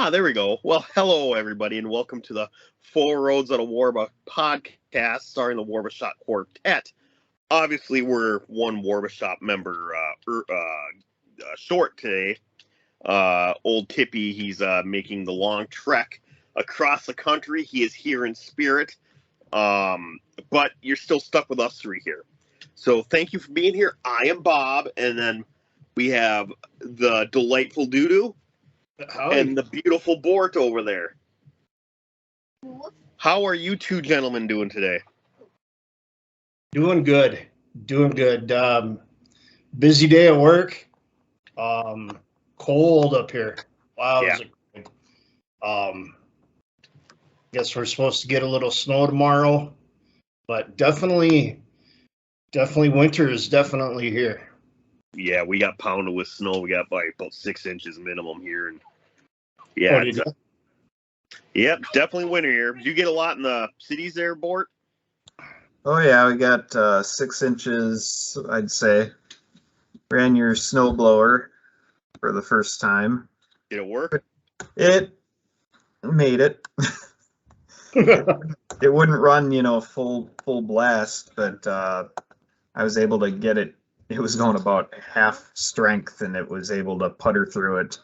There we go. Well, hello, everybody, and welcome to the Four Roads on a Warba podcast starring the Warba Shop Quartet. Obviously, we're one Warba Shop member short today. Old Tippy, he's making the long trek across the country. He is here in spirit, but you're still stuck with us three here. So thank you for being here. I am Bob, and then we have the delightful Doodoo. Howdy. And the beautiful Bort over there. How are you two gentlemen doing today? Doing good. Busy day at work. Cold up here. Wow. Yeah. Guess we're supposed to get a little snow tomorrow, but definitely winter is definitely here. Yeah, we got pounded with snow. We got about 6 inches minimum here, and yep, definitely winter here. Do you get a lot in the cities there, Bort? Oh yeah, we got 6 inches, I'd say. Ran your snow blower for the first time. Did it work? It made it. It wouldn't run, full blast, but I was able to get it. It was going about half strength, and it was able to putter through it.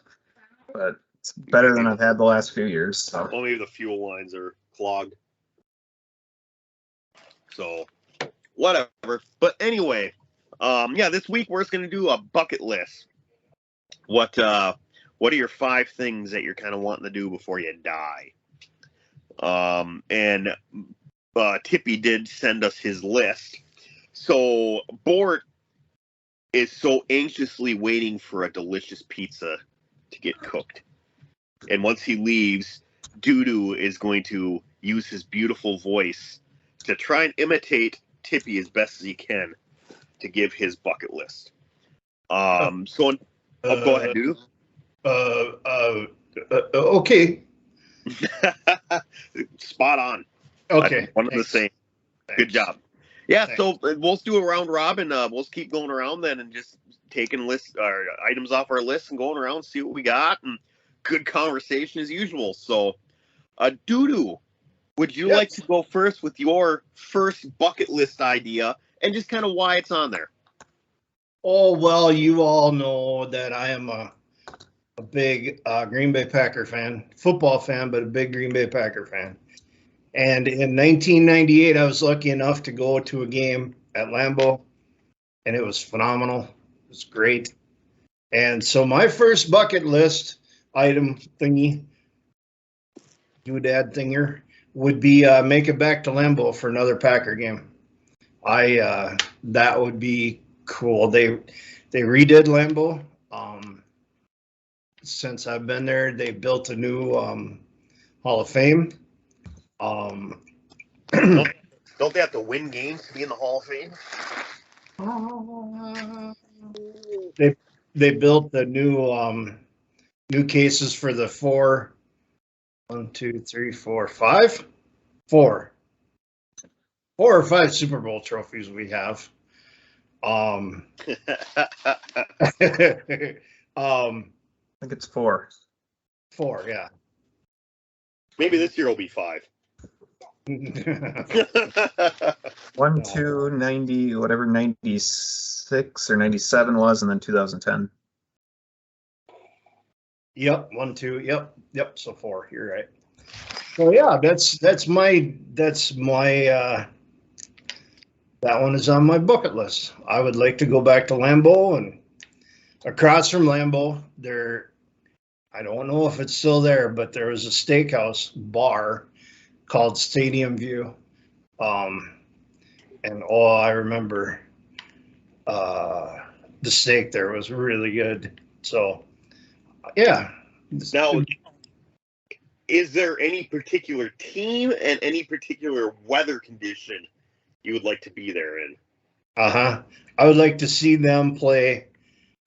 But it's better than I've had the last few years. So. Well, maybe the fuel lines are clogged. So, whatever. But anyway, this week we're just going to do a bucket list. What are your 5 things that you're kind of wanting to do before you die? And Tippy did send us his list. So, Bort is so anxiously waiting for a delicious pizza to get cooked. And once he leaves, Doodoo is going to use his beautiful voice to try and imitate Tippy as best as he can to give his bucket list. Go ahead, Doodoo. Okay. Spot on. Okay. One of the same. Good job. Yeah, thanks. So we'll do a round robin. We'll keep going around then and just taking items off our list and going around, see what we got, and good conversation as usual. So, Doodoo, would you like to go first with your first bucket list idea and just kind of why it's on there? Oh, well, you all know that I am a big Green Bay Packer fan, football fan, but a big Green Bay Packer fan. And in 1998, I was lucky enough to go to a game at Lambeau, and it was phenomenal. It was great. And so my first bucket list item thingy, doodad thinger, would be make it back to Lambeau for another Packer game. That would be cool. They redid Lambeau. Since I've been there, they built a new Hall of Fame. Don't they have to win games to be in the Hall of Fame? They built the new cases for the 4 or 5 Super Bowl trophies we have. I think it's 4. 4, yeah. Maybe this year will be 5. 1, 2, 90, whatever 96 or 97 was, and then 2010. Yep, 1, 2, yep. So 4. You're right. So yeah, that's my that one is on my bucket list. I would like to go back to Lambeau, and across from Lambeau, I don't know if it's still there, but there was a steakhouse bar called Stadium View. And I remember the steak there was really good. So Yeah. Now, is there any particular team and any particular weather condition you would like to be there in? I would like to see them play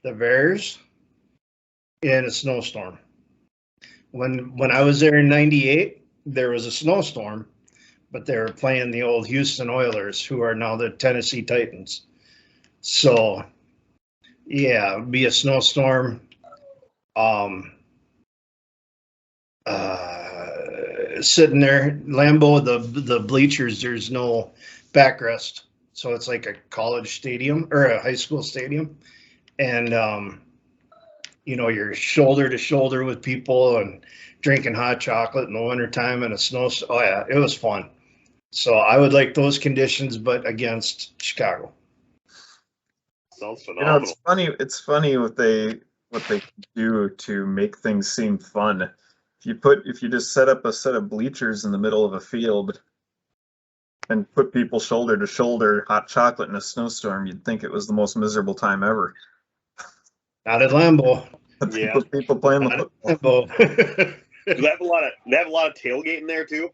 the Bears in a snowstorm. When I was there in '98, there was a snowstorm, but they were playing the old Houston Oilers, who are now the Tennessee Titans. So, yeah, it would be a snowstorm. Sitting there, Lambeau, the bleachers, there's no backrest, so it's like a college stadium or a high school stadium, and you're shoulder to shoulder with people and drinking hot chocolate in the wintertime and a snow. Oh yeah, it was fun. So I would like those conditions, but against Chicago. Sounds phenomenal. It's funny what they do to make things seem fun. If you just set up a set of bleachers in the middle of a field and put people shoulder to shoulder, hot chocolate in a snowstorm, you'd think it was the most miserable time ever. Not at Lambeau. Yeah. People playing the football. Do they have a lot of tailgating there too?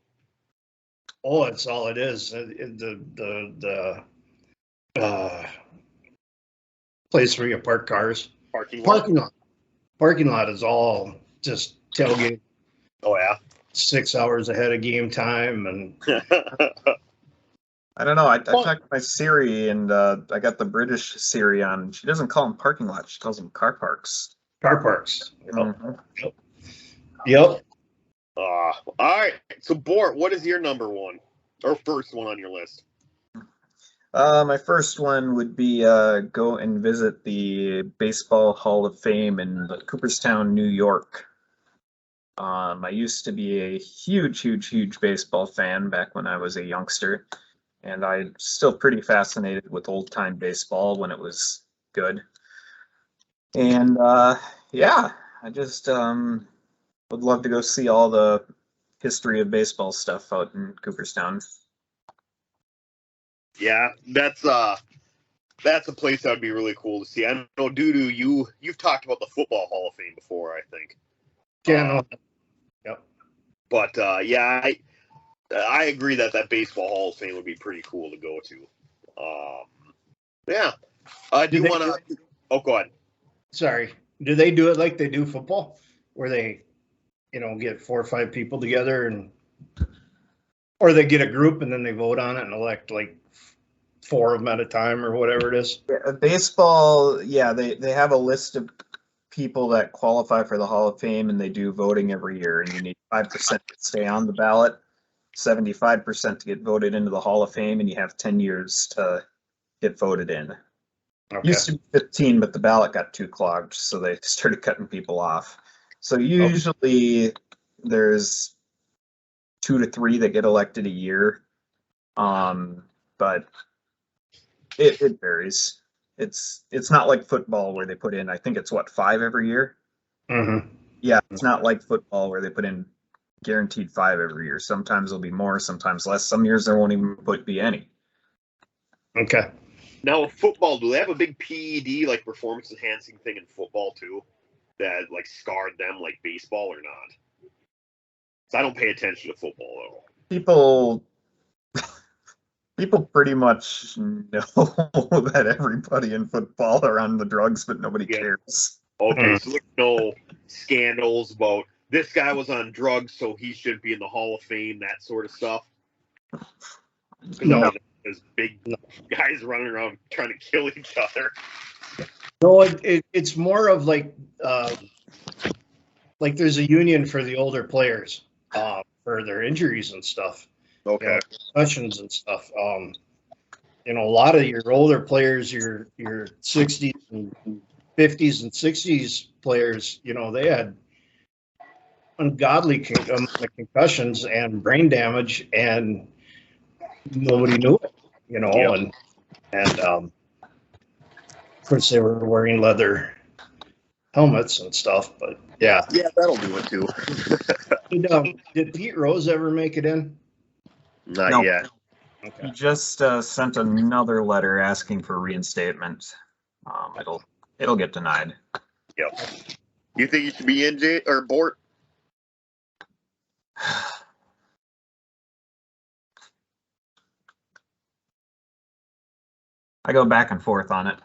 Oh, it's all it is. The place where you park cars. Parking lot is all just tailgate. Oh yeah. 6 hours ahead of game time, and I don't know. I talked to my Siri, and I got the British Siri on. She doesn't call them parking lots; she calls them car parks. car parks. Mm-hmm. Yep. All right. So, Bort, what is your number one or first one on your list? My first one would be go and visit the Baseball Hall of Fame in Cooperstown, New York. I used to be a huge baseball fan back when I was a youngster, and I'm still pretty fascinated with old-time baseball when it was good. And yeah, I just would love to go see all the history of baseball stuff out in Cooperstown. Yeah, that's a place that would be really cool to see. I know, Dudu, you've talked about the Football Hall of Fame before, I think. Yeah. Yep. But yeah, I agree that Baseball Hall of Fame would be pretty cool to go to. Yeah. Do you want to? Oh, go ahead. Sorry. Do they do it like they do football, where they, get 4 or 5 people together, or they get a group and then they vote on it and elect like 4 of them at a time or whatever it is? Yeah, baseball, yeah, they have a list of people that qualify for the Hall of Fame, and they do voting every year, and you need 5% to stay on the ballot, 75% to get voted into the Hall of Fame, and you have 10 years to get voted in. Okay. Used to be 15, but the ballot got too clogged, so they started cutting people off. So usually there's 2 to 3 that get elected a year, but it varies. It's not like football where they put in, I think it's 5 every year. Mm-hmm. Yeah, it's not like football where they put in guaranteed 5 every year. Sometimes there'll be more, sometimes less. Some years there won't even be any. Okay. Now, football, do they have a big PED, like performance enhancing thing in football too, that like scarred them like baseball or not? So I don't pay attention to football at all. People pretty much know that everybody in football are on the drugs, but nobody cares. Okay, so there's no scandals about this guy was on drugs, so he should be in the Hall of Fame, that sort of stuff. No. There's big guys running around trying to kill each other. No, it's more of like there's a union for the older players for their injuries and stuff. Okay. Concussions and stuff. A lot of your older players, your 60s and 50s and 60s players, they had ungodly concussions and brain damage, and nobody knew it, Yep. and of course they were wearing leather helmets and stuff, but yeah. Yeah, that'll do it too. Did Pete Rose ever make it in? Not yet. Okay. He just sent another letter asking for reinstatement. It'll get denied. Yep. You think you should be in, Jay or Bort? I go back and forth on it.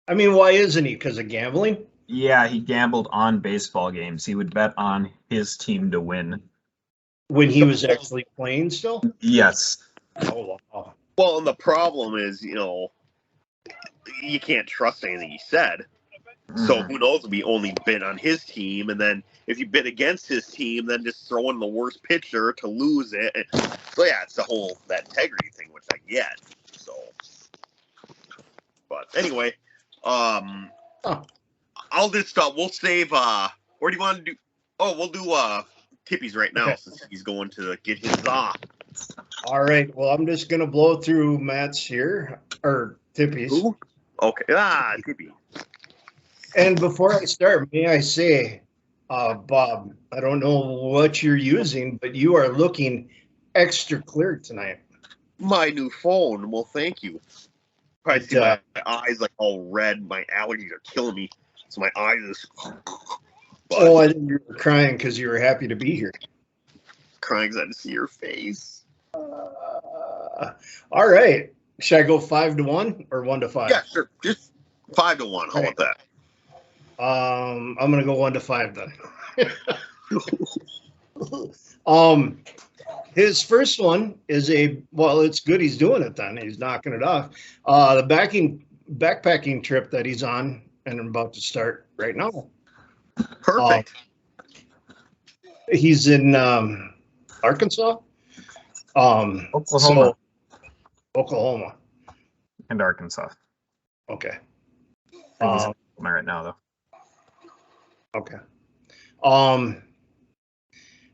I mean, why isn't he? Because of gambling? Yeah, he gambled on baseball games. He would bet on his team to win. When he was actually playing still? Yes. Oh, wow. Well, and the problem is, you can't trust anything he said. So who knows if he only bid on his team, and then if you bid against his team, then just throw in the worst pitcher to lose it. So yeah, it's that integrity thing, which I get. So, but anyway, I'll just we'll save. Or do you want to do? Oh, we'll do Tippy's right now since he's going to get his All right. Well, I'm just gonna blow through Matt's here or Tippy's. Who? Okay. Tippy. And before I start, may I say, Bob, I don't know what you're using, but you are looking extra clear tonight. My new phone. Well, thank you. Probably see my eyes like all red. My allergies are killing me. So my eyes Oh, I think you were crying because you were happy to be here. Crying because I didn't see your face. All right. Should I go 5-1 or 1-5? Yeah, sure. Just 5-1. How about that? I'm gonna go 1-5 then. His first one is it's good he's doing it then. He's knocking it off. The backpacking trip that he's on and I'm about to start right now. Perfect. He's in Arkansas. Oklahoma. Oklahoma. And Arkansas. Okay. He's right now though. Okay.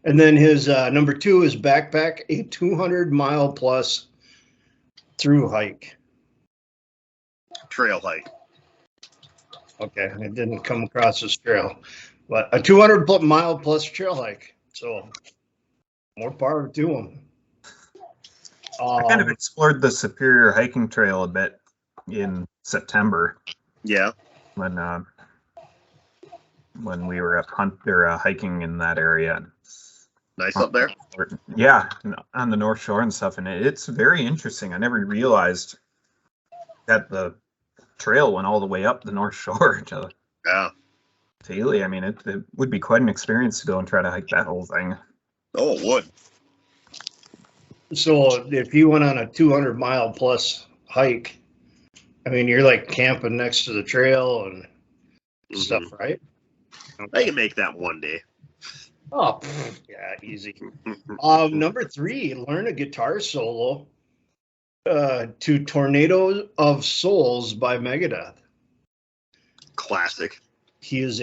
And then his number 2 is backpack a 200-mile plus through hike. Trail hike. Okay, it didn't come across as trail, but a 200-mile plus trail hike. So more power to him. I kind of explored the Superior hiking trail a bit in September. Yeah. When we were hiking in that area. Nice up there. Yeah, on the North Shore and stuff, and it's very interesting. I never realized that the trail went all the way up the North Shore to Ely. I mean, it would be quite an experience to go and try to hike that whole thing. Oh, it would. So if you went on a 200-mile plus hike, I mean, you're like camping next to the trail and stuff, right? I can make that one day. Oh, yeah, easy. Number 3, learn a guitar solo to Tornado of Souls by Megadeth. Classic. He is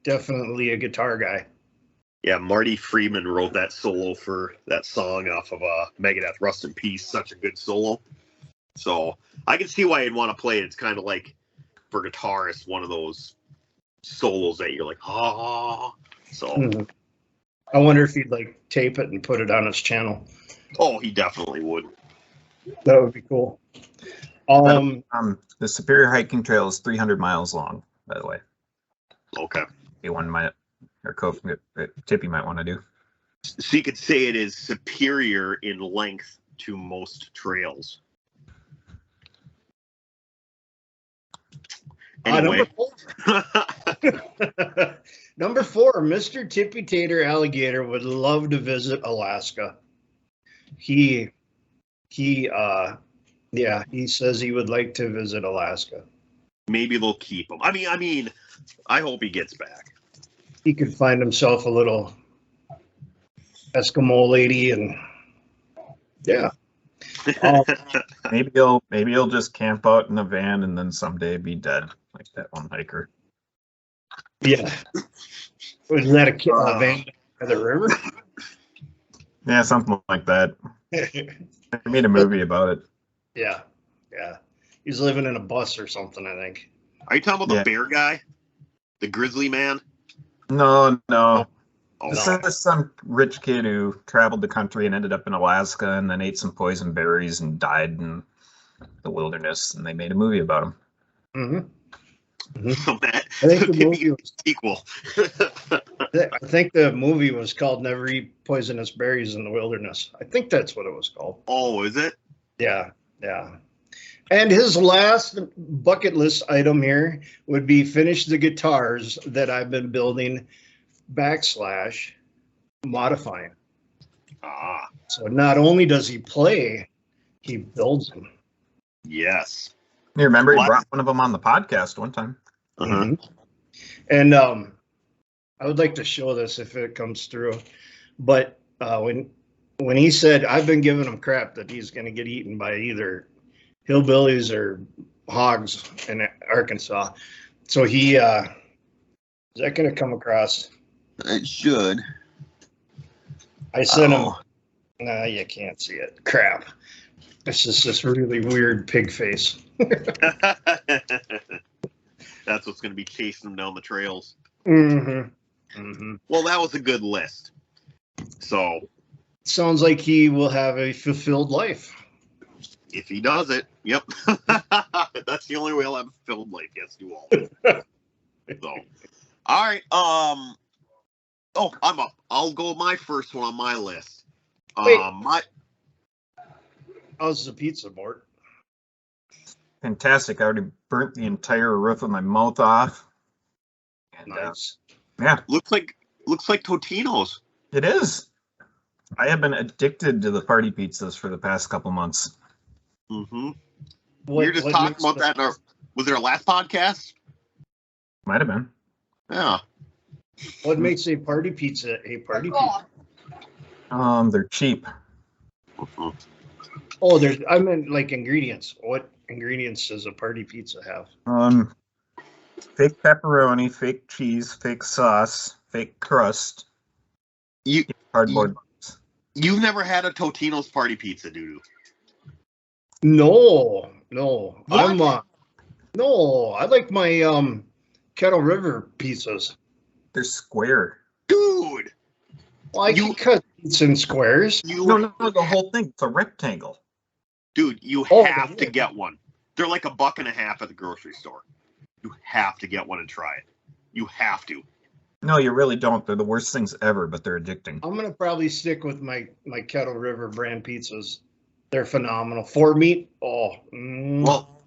definitely a guitar guy. Yeah, Marty Friedman wrote that solo for that song off of Megadeth, Rust in Peace. Such a good solo. So I can see why you'd want to play it. It's kind of like, for guitarists, one of those solos that you're like, So I wonder if he'd like tape it and put it on his channel. Oh, he definitely would. That would be cool. The Superior hiking trail is 300 miles long, by the way. Okay. Tippy might want to do. So you could say it is superior in length to most trails. Anyway. Number 4, Mr. Tippy Tater Alligator would love to visit Alaska. He says he would like to visit Alaska. Maybe they'll keep him. I mean, I hope he gets back. He could find himself a little Eskimo lady, and maybe he'll just camp out in a van and then someday be dead, like that one hiker. Yeah. Was that a van by the river? Yeah, something like that. They made a movie about it. Yeah. He's living in a bus or something, I think. Are you talking about the bear guy? The grizzly man? No. Oh, This is some rich kid who traveled the country and ended up in Alaska and then ate some poison berries and died in the wilderness, and they made a movie about him. Mm-hmm. So that I think the could be movie a was, sequel. I think the movie was called Never Eat Poisonous Berries in the Wilderness. I think that's what it was called. Oh, is it? Yeah, yeah. And his last bucket list item here would be finish the guitars that I've been building / modifying. Ah, So not only does he play, he builds them. yes. You remember he What? brought one of them on the podcast one time. Uh-huh. Mhm. And I would like to show this if it comes through. But when he said, I've been giving him crap that he's going to get eaten by either hillbillies or hogs in Arkansas. So he is that going to come across? It should. I sent him. Nah, you can't see it. Crap. It's just this really weird pig face. That's what's going to be chasing them down the trails. Mm-hmm. Mm-hmm. Well, that was a good list. So, Sounds like he will have a fulfilled life. if he does it, yep. That's the only way he'll have a fulfilled life. He has to do all of it. So, all right. Oh, I'm up. I'll go my first one on my list. Wait. How's the pizza, Mort? Fantastic. I already burnt the entire roof of my mouth off. And, Nice. yeah, looks like Totino's. it is. I have been addicted to the party pizzas for the past couple months. Mm-hmm. What, You're just what talking makes about the- that in our. Was there a last podcast? Might have been. Yeah. What makes a party pizza a party pizza? They're cheap. Mhm. Oh, I meant like ingredients. What ingredients does a party pizza have? Fake pepperoni, fake cheese, fake sauce, fake crust, You cardboard buns. you've never had a Totino's party pizza, doo-doo? No. What? No, I like my Kettle River pizzas. They're square. Dude, Well, I can cut pizza in squares. No, the whole thing. It's a rectangle. Dude, you Oh, have to yeah. get one. They're like $1.50 at the grocery store. You have to get one and try it. You have to. No, you really don't. They're the worst things ever, but they're addicting. I'm gonna probably stick with my Kettle River brand pizzas. They're phenomenal. 4 meat. Oh, Well,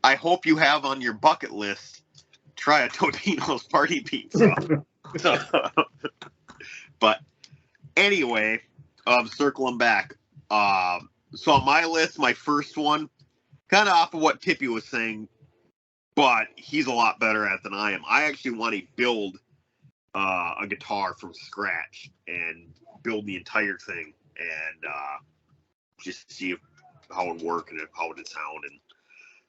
I hope you have on your bucket list try a Totino's party pizza. But anyway, circling back. So on my list, my first one, kind of off of what Tippy was saying, but he's a lot better at it than I am. I actually want to build a guitar from scratch and build the entire thing and just see how it would work and how it would sound. And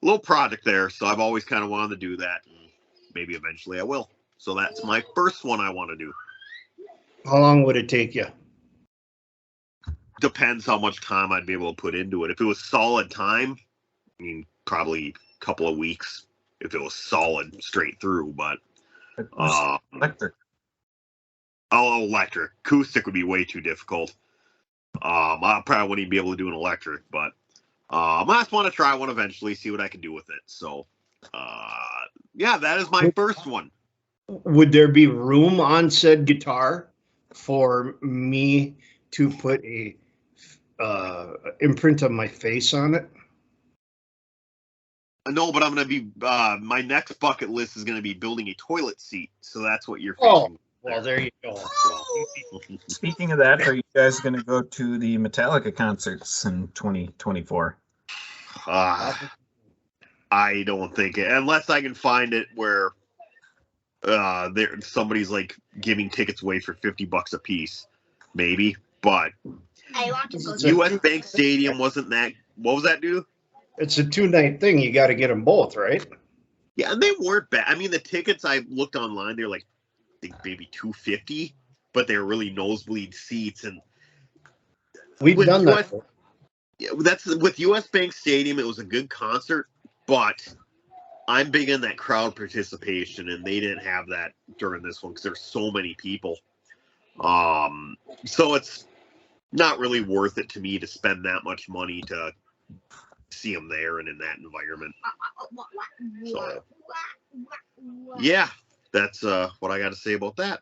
a little project there. So I've always kind of wanted to do that. And maybe eventually I will. So that's my first one I want to do. how long would it take you? Depends how much time I'd be able to put into it. If it was solid time, I mean, probably a couple of weeks if it was solid straight through. But Electric. Electric. Acoustic would be way too difficult. I probably wouldn't even be able to do an electric, but I just want to try one eventually, see what I can do with it. So, yeah, that is my first one. Would there be room on said guitar for me to put a imprint of my face on it? No, but I'm going to be, my next bucket list is going to be building a toilet seat. So that's what you're Oh, facing. well, there you go. Speaking of that, are you guys going to go to the Metallica concerts in 2024? I don't think it, unless I can find it where somebody's like giving tickets away for $50 a piece, maybe. But I want to go to U.S. Bank Stadium wasn't that. What was that, dude? It's a 2-night thing. You got to get them both, right? Yeah, and they weren't bad. I mean, the tickets I looked online, they're like, I think maybe $250, but they're really nosebleed seats. And We've done that. yeah, that's with U.S. Bank Stadium. It was a good concert, but I'm big in that crowd participation, and they didn't have that during this one because there's so many people. So it's not really worth it to me to spend that much money to see them there and in that environment. So, Yeah, that's what I got to say about that.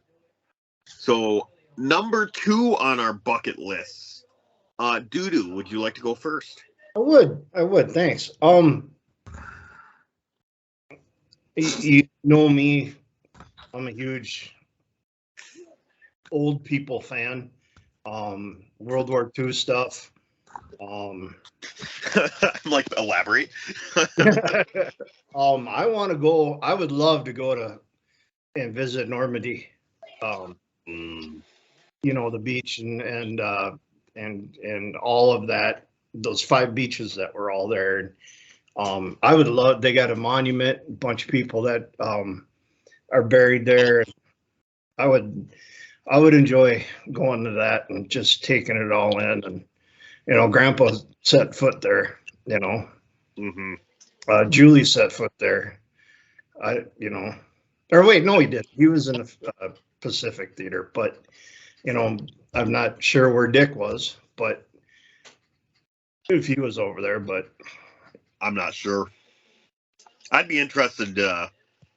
So number 2 on our bucket list. Doo-doo, would you like to go first? I would. Thanks. You know me. I'm a huge old people fan. World War II stuff. I'm like, elaborate. I want to go. I would love to go to and visit Normandy. You know, the beach and all of that. Those 5 beaches that were all there. I would love. They got a monument. A bunch of people that are buried there. I would enjoy going to that and just taking it all in. And Grandpa set foot there. Julie set foot there. Or wait, no, he did. He was in the Pacific Theater, but I'm not sure where Dick was, but if he was over there, but I'm not sure. I'd be interested to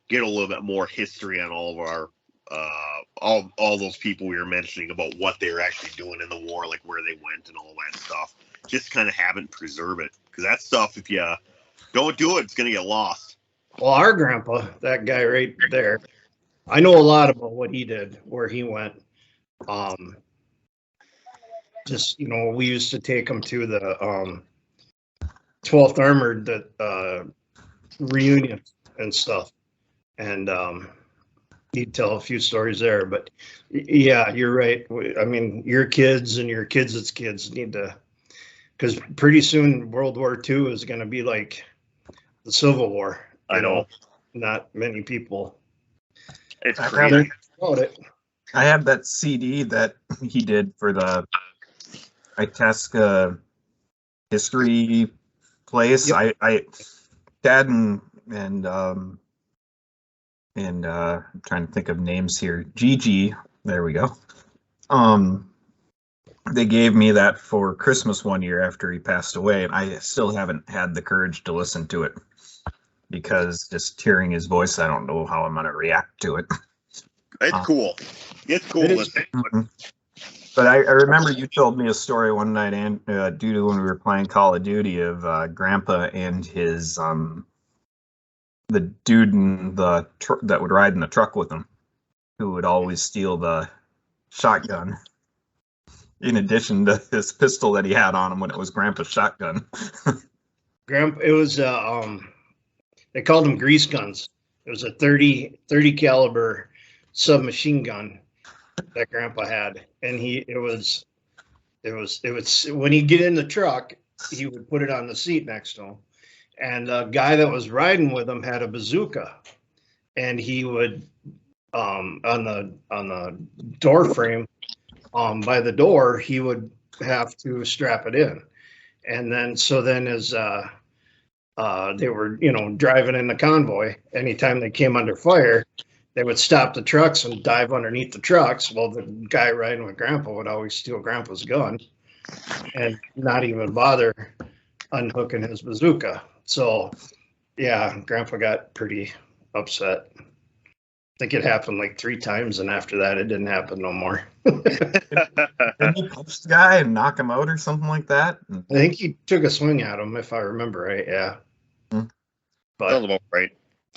get a little bit more history on all of our all those people we were mentioning about what they were actually doing in the war, like where they went and all that stuff. Just kind of have it and preserve it, because that stuff, if you don't do it, it's gonna get lost. Well, our grandpa, that guy right there, I know a lot about what he did, where he went. Just we used to take him to the 12th Armored reunion and stuff, and he'd tell a few stories there. But yeah, you're right. I mean, your kids and your kids' kids need to, because pretty soon World War II is going to be like the Civil War. I know. Not many people. It's crazy. About it. I have that CD that he did for the Itasca history place. Yep. Dad and I'm trying to think of names here. Gigi, there we go. They gave me that for Christmas one year after he passed away, and I still haven't had the courage to listen to it, because just hearing his voice, I don't know how I'm going to react to it. It's cool. It's cool. But I remember you told me a story one night, and due to when we were playing Call of Duty, of Grandpa and his the dude in the that would ride in the truck with him, who would always steal the shotgun, in addition to his pistol that he had on him when it was Grandpa's shotgun. It was they called them grease guns. It was a 30 caliber submachine gun that Grandpa had, and it was when he'd get in the truck, he would put it on the seat next to him, and the guy that was riding with him had a bazooka, and he would on the door frame by the door, he would have to strap it in, and then as they were driving in the convoy, anytime they came under fire, they would stop the trucks and dive underneath the trucks. Well, the guy riding with Grandpa would always steal Grandpa's gun and not even bother unhooking his bazooka. So, yeah, Grandpa got pretty upset. I think it happened like 3 times, and after that, it didn't happen no more. Didn't he punch the guy and knock him out or something like that? I think he took a swing at him, if I remember right. Yeah. But sounds about right.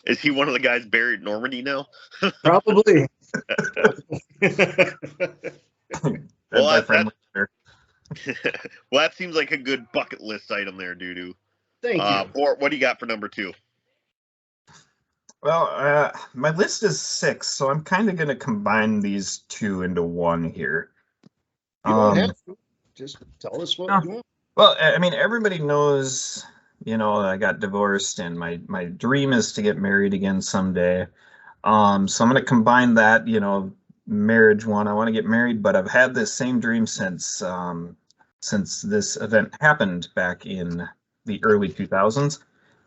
Is he one of the guys buried in Normandy now? Probably. Well, that seems like a good bucket list item there, Doo-doo. Thank you. Or what do you got for number 2? Well, my list is 6, so I'm kind of going to combine these 2 into one here. You don't have to. Just tell us what you want. Well, I mean, everybody knows, I got divorced, and my dream is to get married again someday. So I'm going to combine that, marriage one. I want to get married, but I've had this same dream since this event happened back in the early 2000s,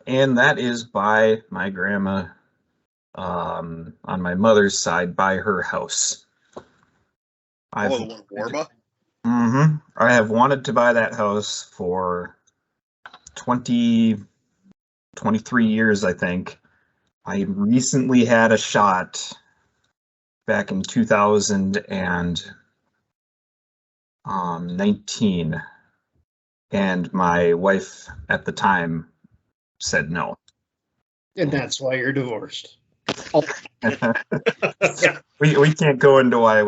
and that is by my grandma, on my mother's side, by her house. The one in Warba? Mm-hmm. I have wanted to buy that house for 23 years, I think. I recently had a shot back in 2019, and my wife at the time said no. And that's why you're divorced. we can't go into why. I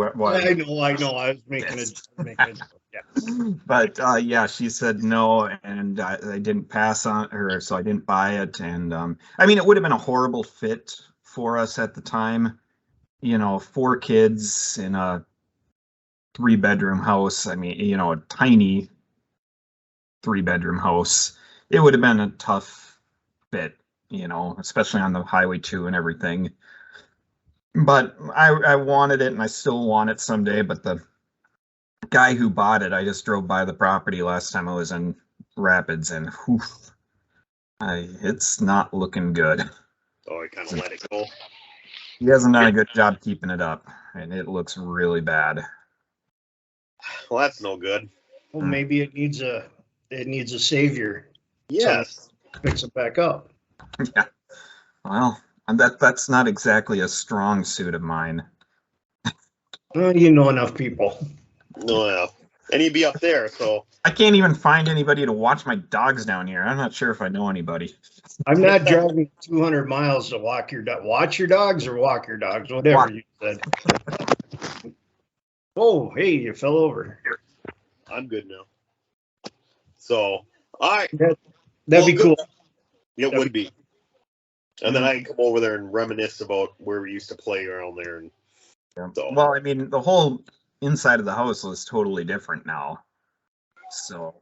know. I was making a joke. Yeah. But yeah, she said no, and I didn't pass on her, so I didn't buy it. And I mean, it would have been a horrible fit for us at the time. 4 kids in a 3-bedroom house. I mean, a tiny 3-bedroom house. It would have been a tough fit, especially on the Highway 2 and everything. But I wanted it, and I still want it someday. But the guy who bought it, I just drove by the property last time I was in Rapids, and it's not looking good. Oh, I kind of let it go. He hasn't done a good job keeping it up, and it looks really bad. Well, that's no good. Well, maybe it needs a savior. Yes. Fix it back up. Yeah. Well, and that's not exactly a strong suit of mine. You know enough people. No, yeah. And he'd be up there, so. I can't even find anybody to watch my dogs down here. I'm not sure if I know anybody. I'm not driving 200 miles to watch your dogs or walk your dogs, whatever you said. Oh, hey, you fell over. I'm good now. So, all right. That'd be cool. It would be. And then I can come over there and reminisce about where we used to play around there. And so. Well, I mean, the whole inside of the house was totally different now. So,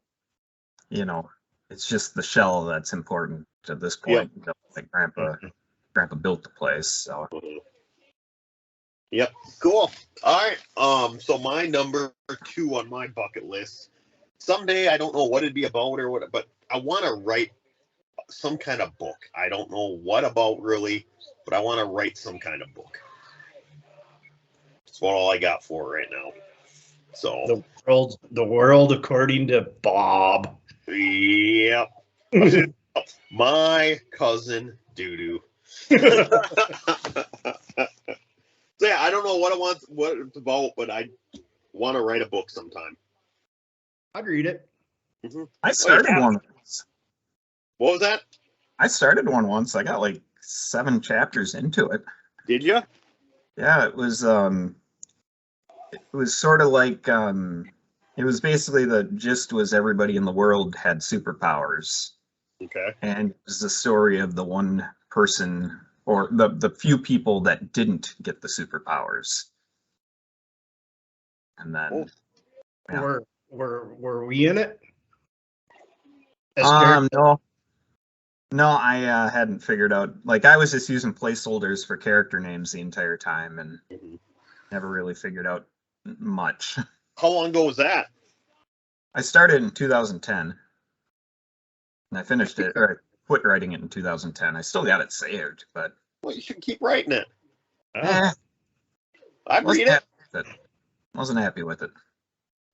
it's just the shell that's important at this point. Yep. Like Grandpa built the place. So. Yep. Cool. All right. So my number 2 on my bucket list. Someday, I don't know what it'd be about or what, but I want to write some kind of book. I don't know what about really, but I want to write some kind of book. That's all I got for right now. So the world according to Bob. Yep. My cousin Doodoo. So yeah, I don't know what it's about, but I want to write a book sometime. I'd read it. Mm-hmm. I started one once. What was that? I started one once. I got like 7 chapters into it. Did you? Yeah, it was sort of like it was basically the gist was everybody in the world had superpowers. Okay. And it was the story of the one person or the few people that didn't get the superpowers. And then were we in it? No, I hadn't figured out. Like, I was just using placeholders for character names the entire time and never really figured out much. How long ago was that? I started in 2010 and I finished it, or I quit writing it in 2010. I still got it saved, but. Well, you should keep writing it. I'd read it. Wasn't happy with it.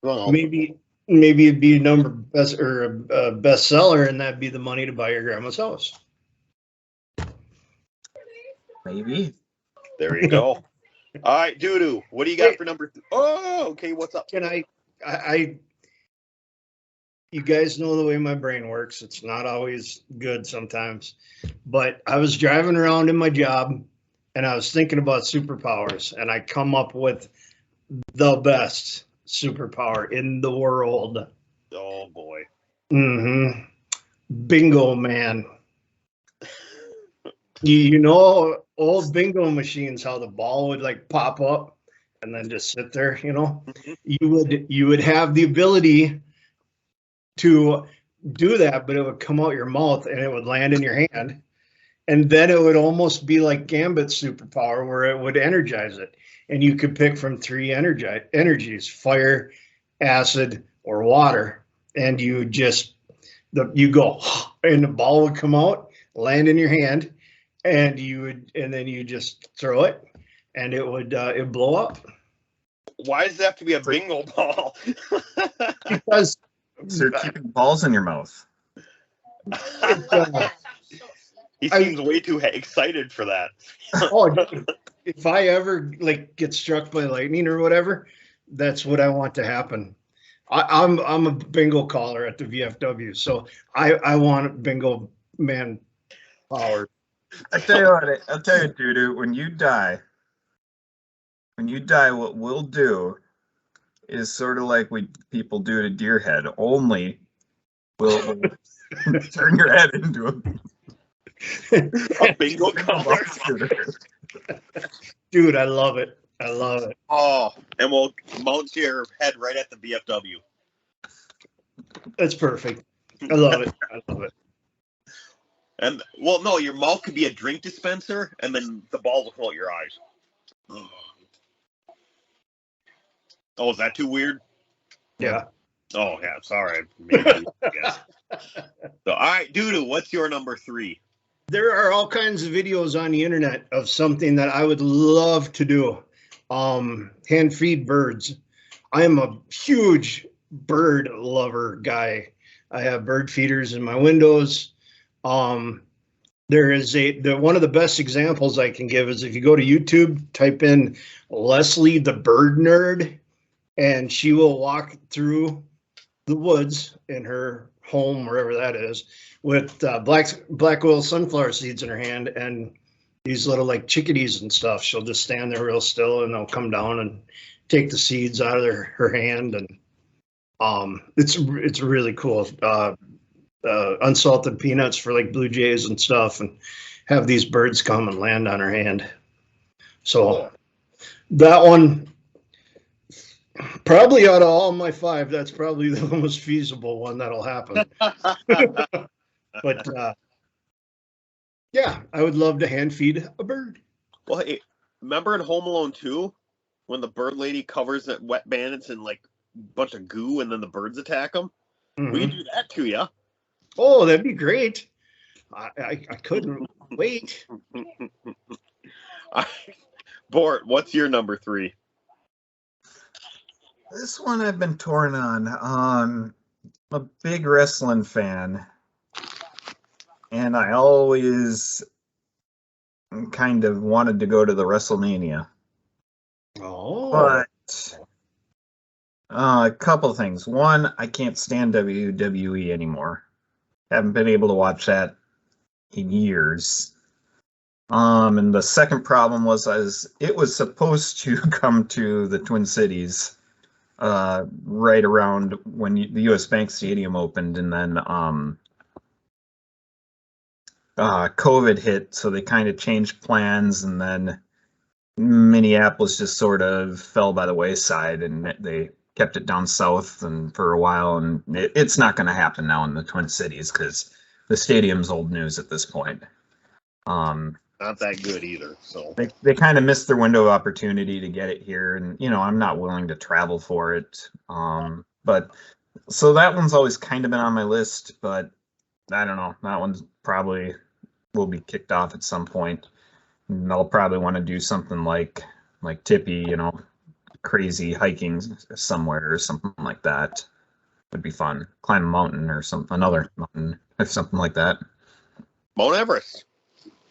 Well, maybe it'd be a bestseller, and that'd be the money to buy your grandma's house. Maybe. There you go. All right, Doodoo, what do you got for number 3? Oh, okay, what's up? Can I you guys know the way my brain works. It's not always good sometimes. But I was driving around in my job, and I was thinking about superpowers, and I come up with the best superpower in the world. Oh, boy. Mm-hmm. Bingo man. You know, old bingo machines, how the ball would like pop up and then just sit there, you would have the ability to do that, but it would come out your mouth and it would land in your hand. And then it would almost be like Gambit's superpower where it would energize it. And you could pick from 3 energies, fire, acid, or water. And you just, you go, and the ball would come out, land in your hand, and then you just throw it, and it would blow up. Why does it have to be a bingo ball? Because so you're keeping balls in your mouth. He seems way too excited for that. Oh, dude, if I ever like get struck by lightning or whatever, that's what I want to happen. I'm a bingo caller at the VFW, so I want bingo man power. I tell you what, I'll tell you, Dudu, when you die, what we'll do is sort of like people do to deer head. Only we'll turn your head into A bingo caller. Dude, I love it. I love it. Oh, and we'll mount your head right at the VFW. That's perfect. I love it. I love it. And well, no, your mouth could be a drink dispenser, and then the balls will fill out your eyes. Oh, is that too weird? Yeah. Oh, yeah. Sorry. Maybe, I guess. So, all right, Dudu, what's your number 3? There are all kinds of videos on the internet of something that I would love to do. Hand feed birds. I am a huge bird lover guy. I have bird feeders in my windows. There is one of the best examples I can give is if you go to YouTube, type in Leslie the Bird Nerd, and she will walk through the woods in her home, wherever that is, with black oil sunflower seeds in her hand and these little like chickadees and stuff. She'll just stand there real still, and they'll come down and take the seeds out of her hand, and it's really cool. Unsalted peanuts for like blue jays and stuff, and have these birds come and land on her hand. So that one, probably out of all my 5, that's probably the most feasible one that'll happen. But yeah, I would love to hand feed a bird. Well, hey, remember in Home Alone 2 when the bird lady covers the wet bandits in like a bunch of goo and then the birds attack them? Mm-hmm. We can do that to you. Oh, that'd be great. I couldn't wait. Bort, what's your number 3? This one I've been torn on. I'm a big wrestling fan, and I always kind of wanted to go to the WrestleMania. Oh. But a couple things. One, I can't stand WWE anymore. Haven't been able to watch that in years. And the second problem was it was supposed to come to the Twin Cities right around when the US Bank Stadium opened, and then COVID hit, so they kind of changed plans, and then Minneapolis just sort of fell by the wayside, and they kept it down south and for a while, and it's not going to happen now in the Twin Cities because the stadium's old news at this point. Not that good either. So they kind of missed their window of opportunity to get it here, and I'm not willing to travel for it. But so that one's always kind of been on my list, but I don't know. That one's probably will be kicked off at some point. And I'll probably want to do something like Tippy, crazy hiking somewhere or something like that. Would be fun. Climb a mountain or another mountain or something like that. Mount Everest.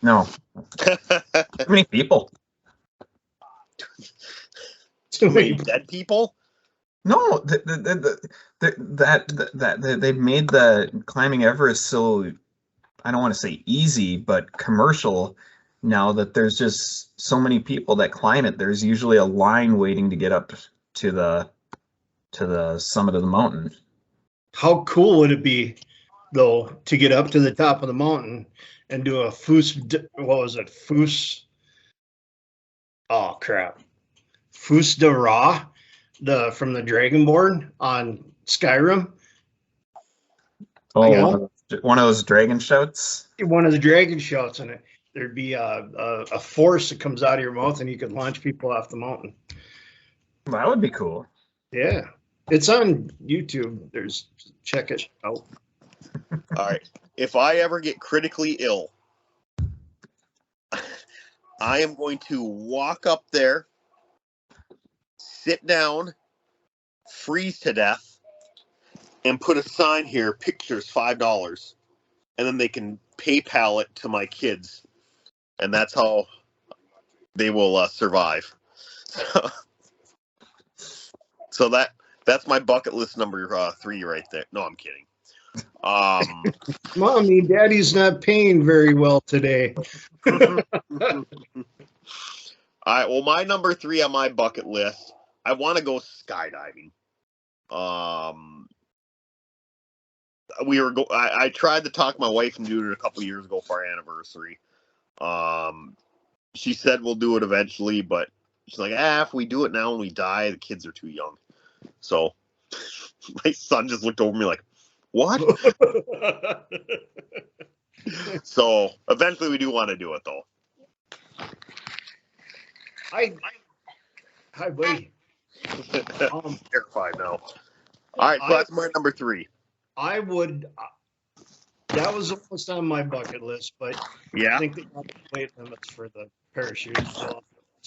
No. Too many people. Too many dead people? No, they've made the climbing Everest so, I don't want to say easy, but commercial now that there's just so many people that climb it. There's usually a line waiting to get up to the summit of the mountain. How cool would it be, though, to get up to the top of the mountain and do a Foos de Ra, from the Dragonborn on Skyrim. Oh, one of those dragon shouts? One of the dragon shouts, and there'd be a force that comes out of your mouth, and you could launch people off the mountain. That would be cool. Yeah. It's on YouTube. Check it out. All right. If I ever get critically ill, I am going to walk up there, sit down, freeze to death, and put a sign here, pictures $5. And then PayPal it to my kids, and that's how they will survive. So that's my bucket list number 3 right there. No, I'm kidding. Mommy, Daddy's not paying very well today. All right. Well, my number 3 on my bucket list, I want to go skydiving. I tried to talk my wife into doing it a couple years ago for our anniversary. She said we'll do it eventually, but she's like, if we do it now and we die, the kids are too young. So my son just looked over me like, what? So eventually we do want to do it though. Hi, buddy. Terrified now. All right, so that's my number 3. I would. That was almost on my bucket list, but Yeah. I think they got the weight limits for the parachute, so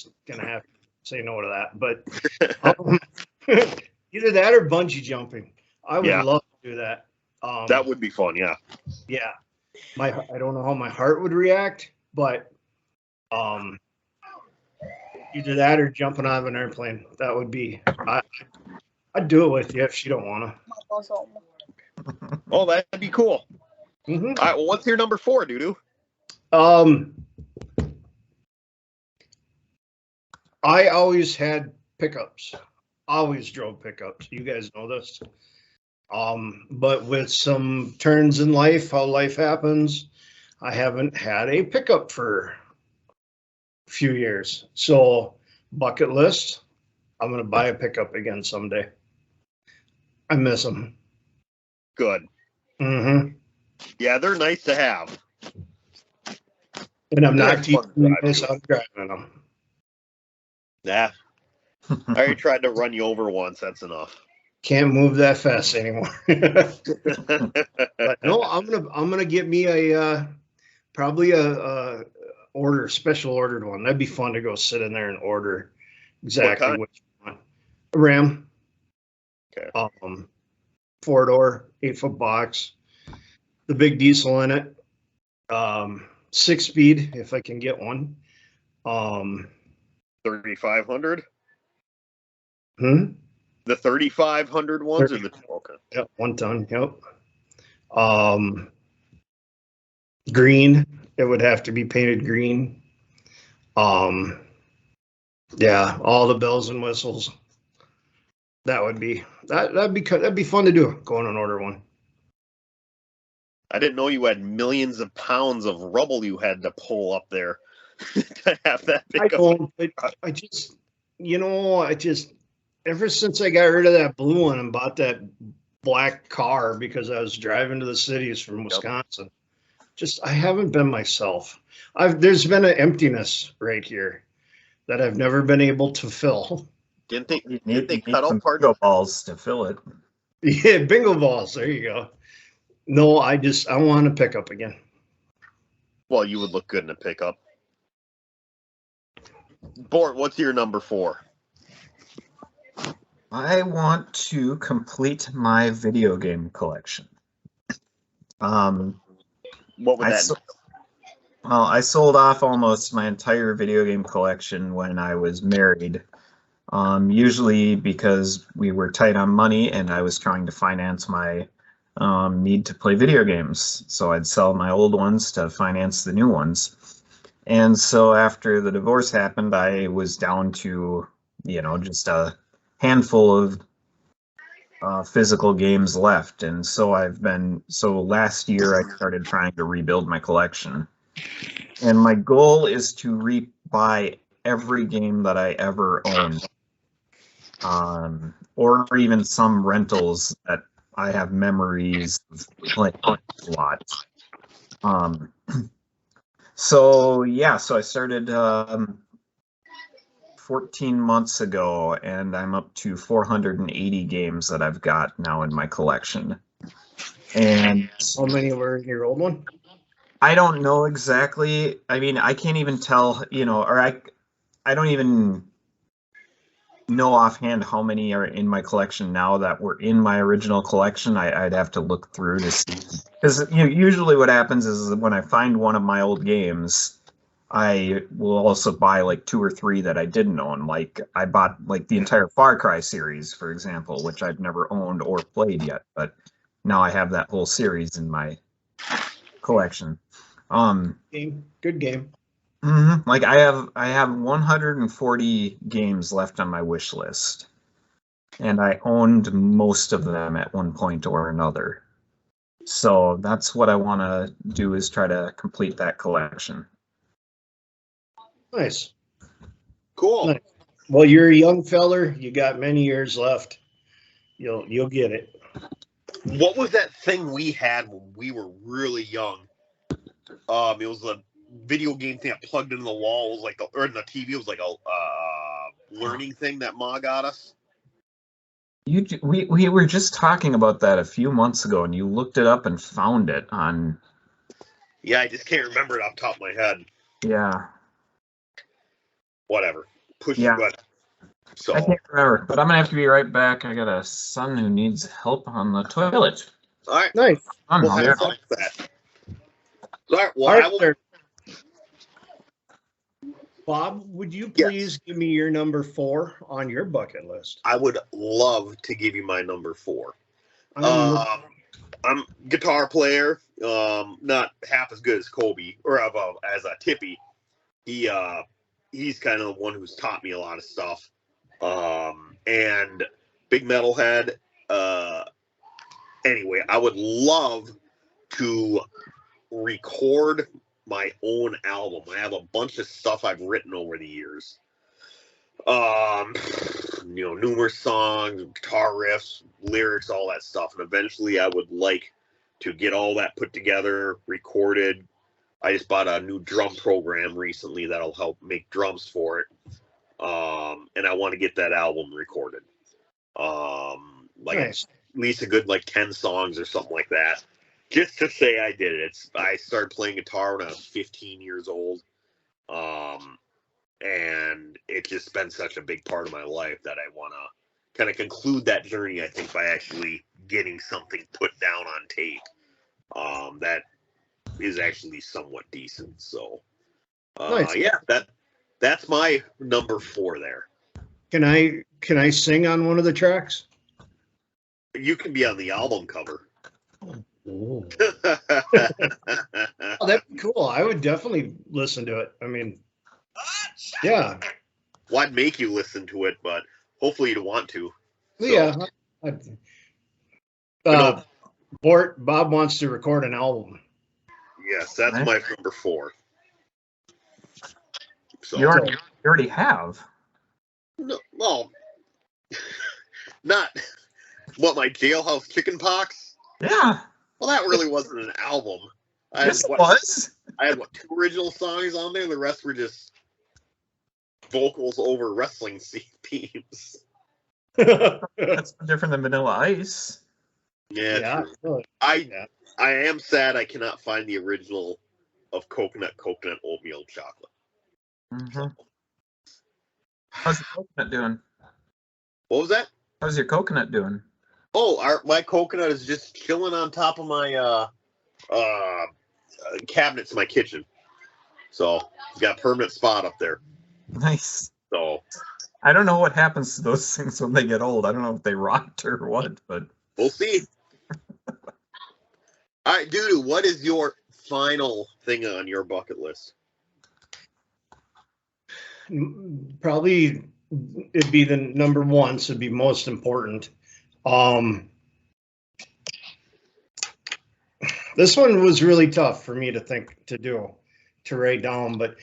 I'm gonna have to say no to that. But either that or bungee jumping. I would love to do that. That would be fun. Yeah. Yeah. I don't know how my heart would react, but either that or jumping out of an airplane. That would be. I'd do it with you if she don't want to. Oh, that'd be cool. Mm-hmm. All right. Well, what's your number 4, Doodoo? I always had pickups. Always drove pickups. You guys know this. But with some turns in life, how life happens, I haven't had a pickup for a few years. So, bucket list, I'm going to buy a pickup again someday. I miss them. Good. Mm-hmm. Yeah, they're nice to have. And I'm not teaching you this, I'm driving them. Yeah. I already tried to run you over once. That's enough. Can't move that fast anymore. But no, I'm gonna get me a probably a special ordered one. That'd be fun to go sit in there and order exactly which one. A Ram. Okay. 4-door, 8-foot box. The big diesel in it. 6-speed if I can get one. 3,500. The 3,500 ones or the okay. Yep, 1 ton. Yep. Green. It would have to be painted green. Yeah, all the bells and whistles. That'd be fun to do. Go on and order one. I didn't know you had millions of pounds of rubble you had to pull up there to have that pickup. I just ever since I got rid of that blue one and bought that black car because I was driving to the cities from Wisconsin, I haven't been myself. There's been an emptiness right here that I've never been able to fill. Didn't they cut out bingo balls to fill it? Yeah, bingo balls. There you go. No, I want to pick up again. Well, you would look good in a pickup. Bort, what's your number 4? I want to complete my video game collection. What would that? I sold off almost my entire video game collection when I was married. Usually because we were tight on money and I was trying to finance my need to play video games. So I'd sell my old ones to finance the new ones. And so after the divorce happened, I was down to, just a handful of physical games left. And so last year I started trying to rebuild my collection. And my goal is to buy every game that I ever owned. Or even some rentals that I have memories of playing a lot. So I started 14 months ago, and I'm up to 480 games that I've got now in my collection. And how many were in your old one? I don't know exactly. I mean, I can't even tell, or I don't even know offhand how many are in my collection now that were in my original collection. I'd have to look through to see. Because usually what happens is when I find one of my old games, I will also buy like 2 or 3 that I didn't own. Like I bought like the entire Far Cry series, for example, which I've never owned or played yet, but now I have that whole series in my collection. Good game. Like I have 140 games left on my wish list, and I owned most of them at one point or another. So that's what I want to do, is try to complete that collection. Nice. Cool. Nice. Well, you're a young feller. You got many years left. You'll get it. What was that thing we had when we were really young? It was a video game thing that plugged into the wall. It was like or in the TV. It was like a learning thing that Ma got us. We were just talking about that a few months ago, and you looked it up and found it on. Yeah, I just can't remember it off the top of my head. Yeah. Whatever. Push Yeah. button. So I can't remember, but I'm gonna have to be right back. I got a son who needs help on the toilet. all right. Nice. We'll have fun with that. All right. Well, All right, I will. sir. Bob, would you please give me your number 4 on your bucket list? I would love to give you my number 4. I'm I'm guitar player. Not half as good as Kobe or as a Tippy. He's kind of the one who's taught me a lot of stuff. And big metalhead. Anyway, I would love to record my own album. I have a bunch of stuff I've written over the years. Numerous songs, guitar riffs, lyrics, all that stuff. And eventually I would like to get all that put together, recorded. I just bought a new drum program recently that'll help make drums for it. And I want to get that album recorded. nice. At least a good 10 songs or something like that. Just to say I did it. I started playing guitar when I was 15 years old. And it's just been such a big part of my life that I want to kind of conclude that journey, I think, by actually getting something put down on tape that is actually somewhat decent. So, Nice. yeah, that's my number 4 there. Can I sing on one of the tracks? You can be on the album cover. Oh, that'd be cool. I would definitely listen to it. I mean, yeah. Well, I'd make you listen to it, but hopefully you'd want to. So. Yeah. Bob wants to record an album. Yes, that's my number 4. So You already have. No, well, not what, my Jailhouse Chicken Pox? Yeah. Well, that really wasn't an album. Yes, it was. I had 2 original songs on there. The rest were just vocals over wrestling themes. That's different than Vanilla Ice. Yeah, true. I am sad I cannot find the original of coconut oatmeal chocolate. Mm-hmm. How's your coconut doing? What was that? How's your coconut doing? Oh, my coconut is just chilling on top of my cabinets in my kitchen. So it's got a permanent spot up there. Nice. So I don't know what happens to those things when they get old. I don't know if they rot or what, but we'll see. All right, Dudu, what is your final thing on your bucket list? Probably it'd be the number 1, so it'd be most important. This one was really tough for me to write down, but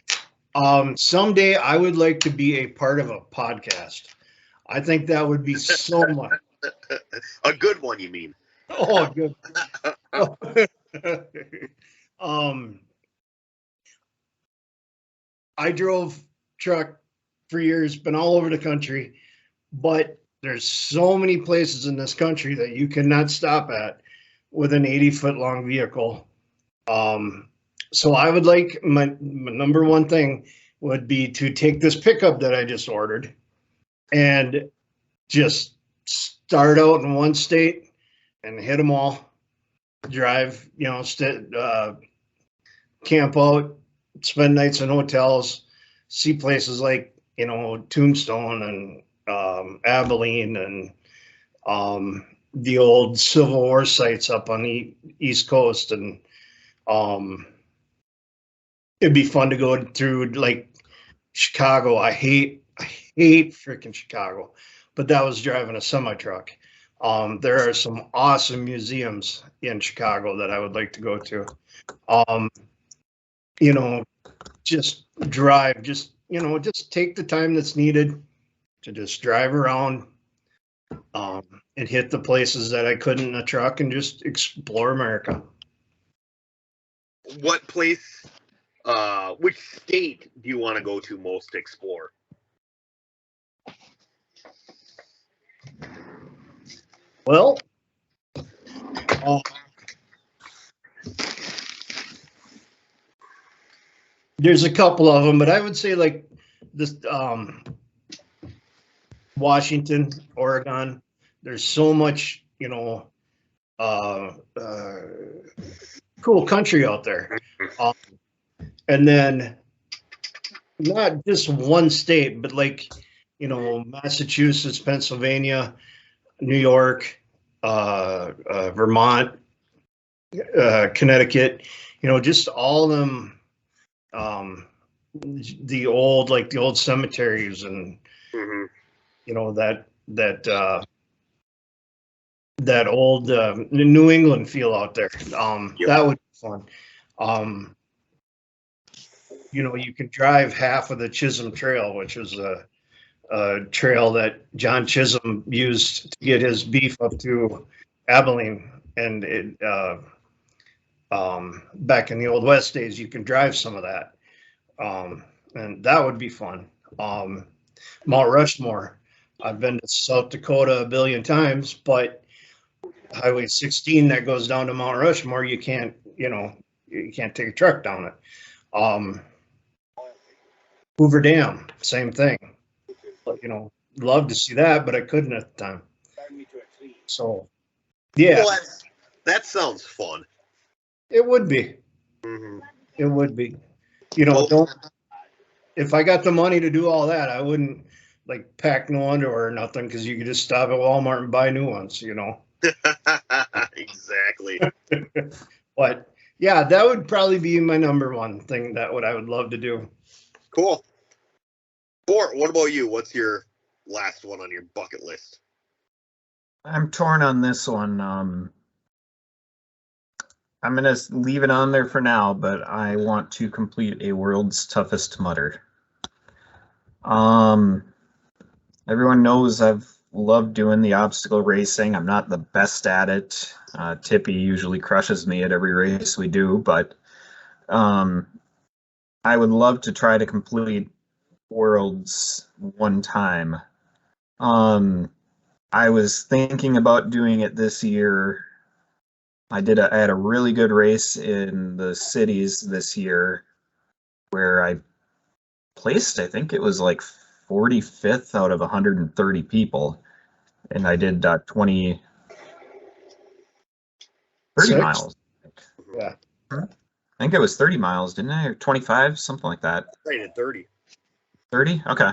someday I would like to be a part of a podcast. I think that would be so much. A good one, you mean? Oh, good. I drove truck for years, been all over the country, but there's so many places in this country that you cannot stop at with an 80-foot long vehicle. So I would like my number 1 thing would be to take this pickup that I just ordered and just start out in one state and hit them all. Drive, camp out, spend nights in hotels, see places like, Tombstone and Abilene and the old Civil War sites up on the East Coast. And it'd be fun to go through like Chicago. I hate freaking Chicago, but that was driving a semi truck. There are some awesome museums in Chicago that I would like to go to. Just drive, just take the time that's needed to just drive around, and hit the places that I couldn't in a truck and just explore America. What place, which state do you want to go to most to explore? Well, there's a couple of them, but I would say like this, Washington, Oregon. There's so much, cool country out there. And then not just one state, but like, Massachusetts, Pennsylvania, New York, Vermont, Connecticut, just all of them, the old cemeteries and, that old New England feel out there. That would be fun. You can drive half of the Chisholm Trail, which is a trail that John Chisholm used to get his beef up to Abilene. And it, back in the Old West days, you can drive some of that. And that would be fun. Mount Rushmore. I've been to South Dakota a billion times, but Highway 16 that goes down to Mount Rushmore, you can't take a truck down it. Hoover Dam, same thing. But, love to see that, but I couldn't at the time. So, yeah. Well, that sounds fun. It would be. Mm-hmm. It would be. If I got the money to do all that, I wouldn't like pack no underwear or nothing, because you could just stop at Walmart and buy new ones, Exactly. But yeah, that would probably be my number one thing that I would love to do. Cool. Bort, what about you? What's your last one on your bucket list? I'm torn on this one. I'm going to leave it on there for now, but I want to complete a World's Toughest Mudder. Everyone knows I've loved doing the obstacle racing. I'm not the best at it. Tippy usually crushes me at every race we do, but I would love to try to complete Worlds one time. I was thinking about doing it this year. I had a really good race in the cities this year where I placed, I think it was like 45th out of 130 people. And I did 30 miles. Yeah. I think it was 30 miles, didn't I? Or 25, something like that. I did 30. 30? Okay.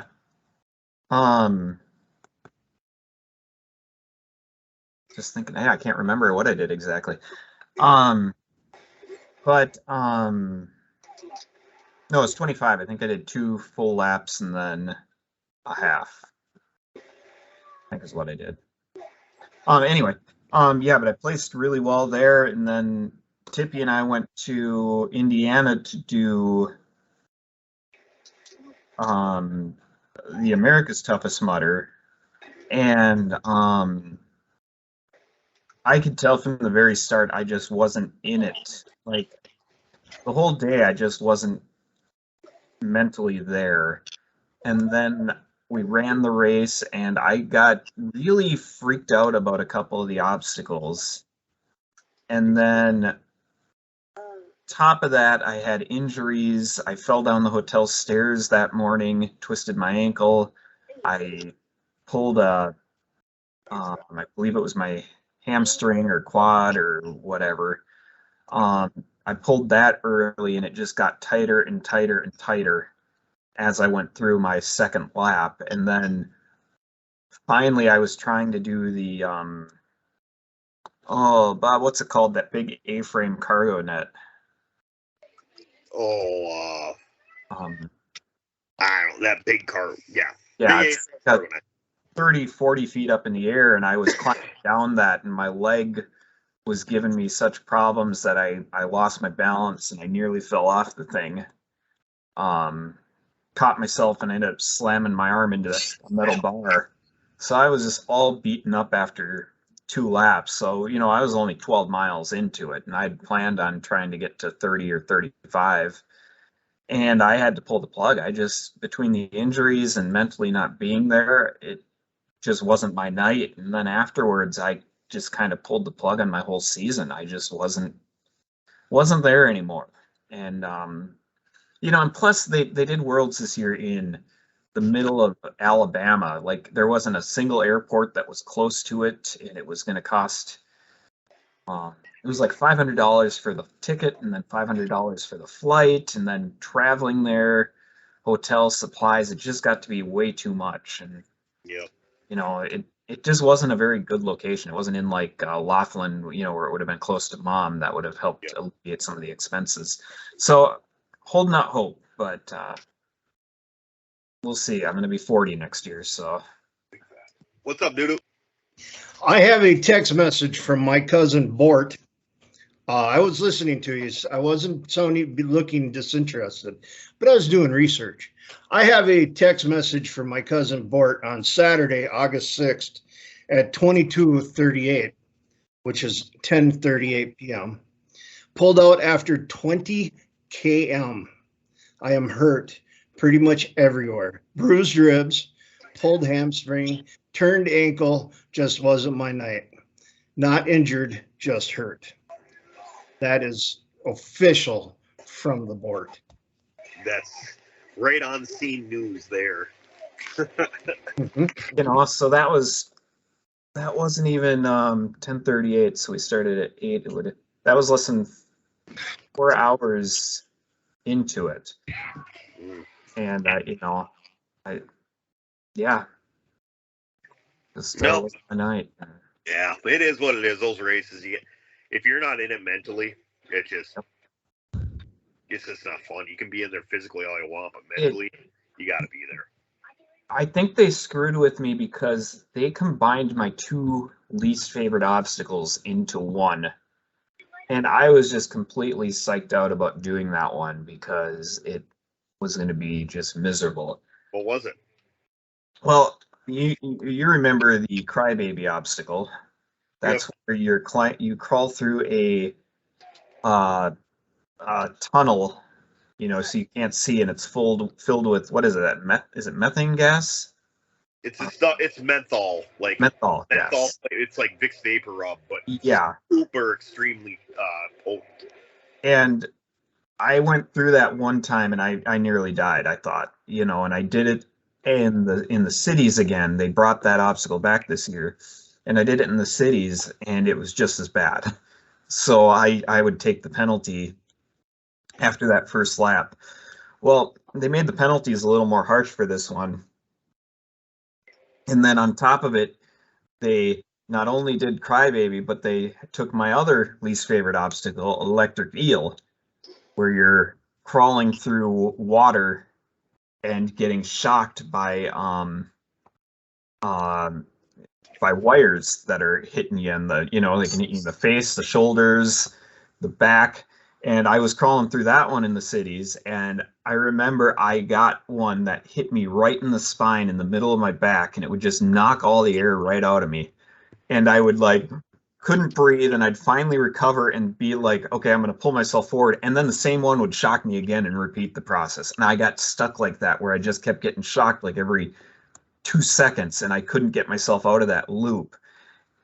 Just thinking, I can't remember what I did exactly. No, it's 25. I think I did 2 full laps and then a half. I think is what I did. Anyway, yeah, but I placed really well there, and then Tippy and I went to Indiana to do the America's Toughest Mudder, and I could tell from the very start I just wasn't in it. Like the whole day I just wasn't mentally there. And then we ran the race and I got really freaked out about a couple of the obstacles. And then top of that, I had injuries. I fell down the hotel stairs that morning, twisted my ankle. I pulled I believe it was my hamstring or quad or whatever. I pulled that early and it just got tighter and tighter and tighter as I went through my second lap. And then finally I was trying to do the, oh, Bob, what's it called? That big A-frame cargo net. Oh, Um, I don't know, that big car. Yeah. yeah, Big it's car. got 30, 40 feet up in the air, and I was climbing down that, and my leg was giving me such problems that I lost my balance and I nearly fell off the thing. Caught myself and ended up slamming my arm into a metal bar. So I was just all beaten up after 2 laps. So, you know, I was only 12 miles into it and I'd planned on trying to get to 30 or 35. And I had to pull the plug. I just, between the injuries and mentally not being there, it just wasn't my night. And then afterwards, I just kind of pulled the plug on my whole season. I just wasn't there anymore. And you know, and plus they did Worlds this year in the middle of Alabama. Like there wasn't a single airport that was close to it, and it was going to cost it was like $500 for the ticket and then $500 for the flight and then traveling there, hotel supplies. It just got to be way too much. And Yeah. you know, it just wasn't a very good location. It wasn't in like Laughlin, you know, where it would have been close to Mom. That would have helped alleviate some of the expenses. So holding out hope, but we'll see. I'm going to be 40 next year, so. What's up, Doodoo? I have a text message from my cousin Bort. I was listening to you. I wasn't looking disinterested, but I was doing research. I have a text message from my cousin Bort on Saturday, August 6th at 22:38, which is 10:38 p.m. Pulled out after 20 km. I am hurt pretty much everywhere. Bruised ribs, pulled hamstring, turned ankle, just wasn't my night. Not injured, just hurt. That is official from the board. That's right on scene news there. You know, so that wasn't even 10:38, so we started at 8. That was less than 4 hours into it. And you know, yeah. Just was my night. Yeah, it is what it is. Those races, if you're not in it mentally, it's just not fun. You can be in there physically all you want, but mentally, you got to be there. I think they screwed with me because they combined my 2 least favorite obstacles into one. And I was just completely psyched out about doing that one because it was going to be just miserable. What was it? Well, you remember the crybaby obstacle. That's where you crawl through a tunnel, you know, so you can't see, and it's filled with, what is it? Is it methane gas? It's menthol, like menthol. Yes. It's like Vicks Vapor Rub, but yeah, super extremely potent. And I went through that one time, and I nearly died. I thought, you know, and I did it in the cities again. They brought that obstacle back this year, and I did it in the cities, and it was just as bad. So I would take the penalty after that first lap. Well, they made the penalties a little more harsh for this one. And then on top of it, they not only did Crybaby, but they took my other least favorite obstacle, Electric Eel, where you're crawling through water and getting shocked by wires that are hitting you in the, you know, they can hit you in the face, the shoulders, the back. And I was crawling through that one in the cities, and I remember I got one that hit me right in the spine in the middle of my back, and it would just knock all the air right out of me. And I would couldn't breathe, and I'd finally recover and be like, okay, I'm going to pull myself forward. And then the same one would shock me again and repeat the process. And I got stuck like that, where I just kept getting shocked like every 2 seconds, and I couldn't get myself out of that loop.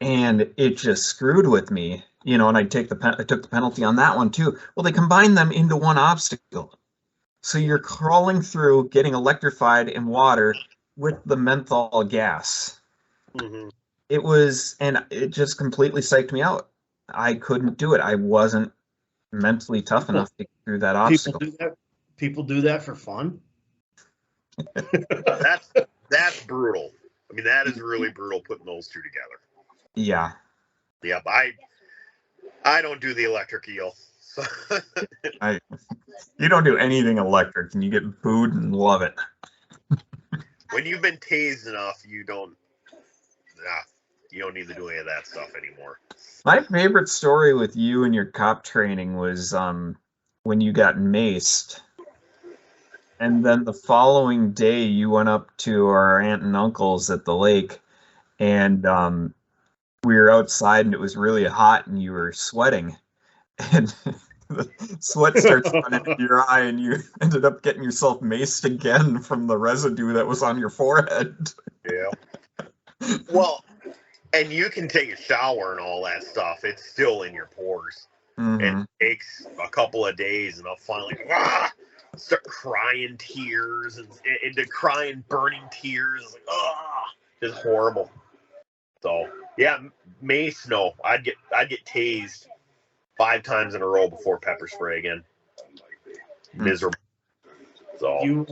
And it just screwed with me, you know, and I took the penalty on that one too. Well, they combined them into one obstacle. So you're crawling through, getting electrified in water, with the menthol gas. Mm-hmm. It just completely psyched me out. I couldn't do it. I wasn't mentally tough enough to get through that obstacle. People do that for fun. That's brutal. I mean, that is really brutal putting those two together. Yeah. Yep. I don't do the electric eel. So. You don't do anything electric, and you get booed and love it. When you've been tased enough, you don't need to do any of that stuff anymore. My favorite story with you and your cop training was when you got maced. And then the following day, you went up to our aunt and uncle's at the lake, and we were outside, and it was really hot, and you were sweating. And the sweat starts running into your eye, and you ended up getting yourself maced again from the residue that was on your forehead. Yeah. Well, and you can take a shower and all that stuff. It's still in your pores. Mm-hmm. And it takes a couple of days, and I'll finally start crying tears and crying burning tears. Like, just horrible. So yeah, mace. No, I'd get tased 5 times in a row before pepper spray again. Miserable. So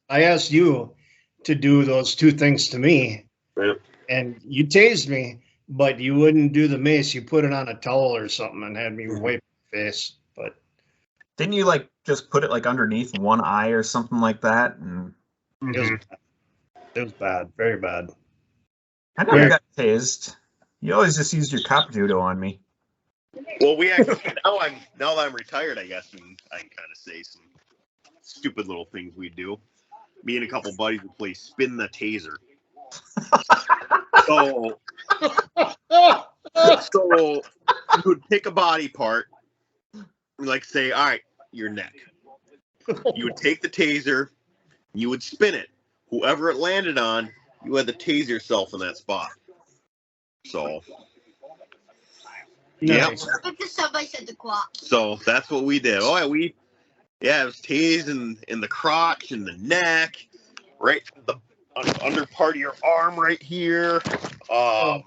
I asked you to do those 2 things to me, yep. And you tased me, but you wouldn't do the mace. You put it on a towel or something and had me wipe my face. But didn't you just put it underneath one eye or something like that? And it was bad, very bad. I never got tased. You always just used your cop judo on me. Well, we actually now that I'm retired, I guess I can kind of say some stupid little things we do. Me and a couple buddies would play spin the taser. So you would pick a body part, like say, all right, your neck. You would take the taser, you would spin it. Whoever it landed on, you had to tase yourself in that spot. So, Nice. So that's what we did. Oh yeah, it was tased in the crotch and the neck, right the under part of your arm right here. Yeah,